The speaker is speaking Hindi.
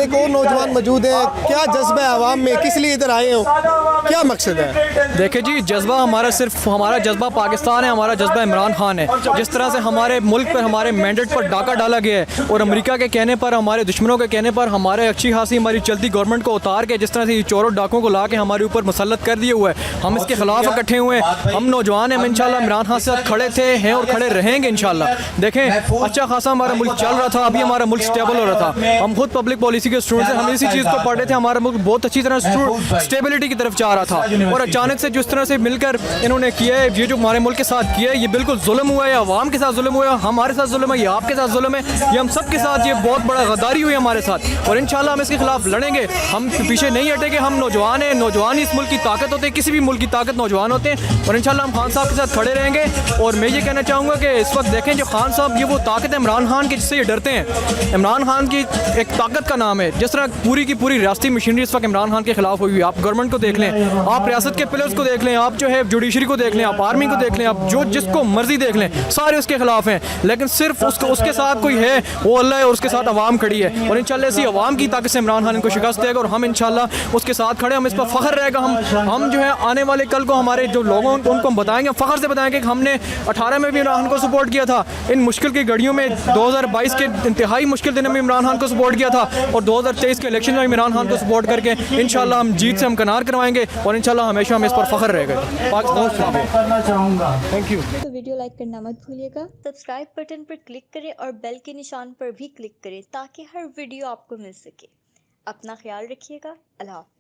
एक और नौजवान मौजूद है। क्या जज्बा है आवाम में, किस लिए इधर आए हो, क्या मकसद है? देखिए जी, जज्बा हमारा सिर्फ हमारा जज्बा पाकिस्तान है, हमारा जज्बा इमरान खान है। जिस तरह से हमारे मुल्क पर हमारे मैंडेट पर डाका डाला गया है और अमेरिका के कहने पर, हमारे दुश्मनों के कहने पर, हमारे अच्छी खासी हमारी चलती गवर्नमेंट को उतार के जिस तरह से चोरों डाकों को ला के हमारे ऊपर मुसल्लत कर दिए हुए है, हम इसके खिलाफ इकट्ठे हुए हैं। हम नौजवान हैं, हम इंशाल्लाह इमरान खान से खड़े थे, हैं और खड़े रहेंगे इंशाल्लाह। देखें, अच्छा खासा हमारा मुल्क चल रहा था, अभी हमारा मुल्क स्टेबल हो रहा था। हम खुद पब्लिक पॉलिसी के स्टूडेंट हैं, हम इसी चीज़ को पढ़ रहे थे। हमारा मुल्क बहुत अच्छी तरह स्टेबिलिटी की तरफ जा रहा था और अचानक से जिस तरह से मिलकर इन्होंने किया है, ये जो हमारे मुल्क के साथ किया है, ये बिल्कुल जुल्म हुआ है। अवाम के साथ जुल्म हुआ है, हमारे साथ जुल्म है, ये आपके साथ जुल्म है, ये हम सब के साथ ये बहुत बड़ा गद्दारी हुई है हमारे साथ। और इंशाल्लाह हम इसके खिलाफ लड़ेंगे, हम पीछे नहीं हटेंगे। हम नौजवान हैं, नौजवान ही इस मुल्क की ताकत होते हैं, किसी भी मुल्क की ताकत नौजवान होते हैं। और इंशाल्लाह हम खान साहब के साथ खड़े रहेंगे। और मैं ये कहना चाहूँगा कि इस वक्त देखें, जो खान साहब, ये वो ताकत है इमरान खान की जिससे ये डरते हैं। इमरान खान की एक ताकत का नाम है। जिस तरह पूरी की पूरी रियासती मशीनरी इस वक्त इमरान खान के खिलाफ हुई है। आप गवर्नमेंट को देख लें, आप रियासत के पिलर्स को देख लें, आप जो है जुडिशरी को देख लें, आप आर्मी को देख लें, आप जो जिसको मर्जी देख लें, सारे उसके खिलाफ हैं। लेकिन सिर्फ उसके साथ कोई है, वो अल्लाह है, और उसके साथ अवाम खड़ी है। और इंशाल्लाह ऐसी अवाम की ताकत से इमरान खान इनको शिकस्त देगा और हम इंशाल्लाह उसके साथ खड़े। हम इस पर फ़ख्र रहेगा। हम जो है आने वाले कल को हमारे जो लोगों उनको हम बताएंगे, फ़ख्र से बताएंगे कि हमने 18 में भी इमरान खान को सपोर्ट किया था, इन मुश्किल की घड़ियों में 2022 के इंतहाई मुश्किल दिनों में इमरान खान को सपोर्ट किया था, और 2023 के इलेक्शन में इमरान खान को सपोर्ट करके इंशाल्लाह हम जीत से हम किनार करवाएंगे। और इंशाल्लाह हमेशा हम इस पर फ़ख्र रहेगा। पाकिस्तान करना चाहूँगा। Thank you. तो वीडियो लाइक करना मत भूलिएगा, सब्सक्राइब बटन पर क्लिक करें और बेल के निशान पर भी क्लिक करें ताकि हर वीडियो आपको मिल सके। अपना ख्याल रखिएगा। अल्लाह हाफ़िज़।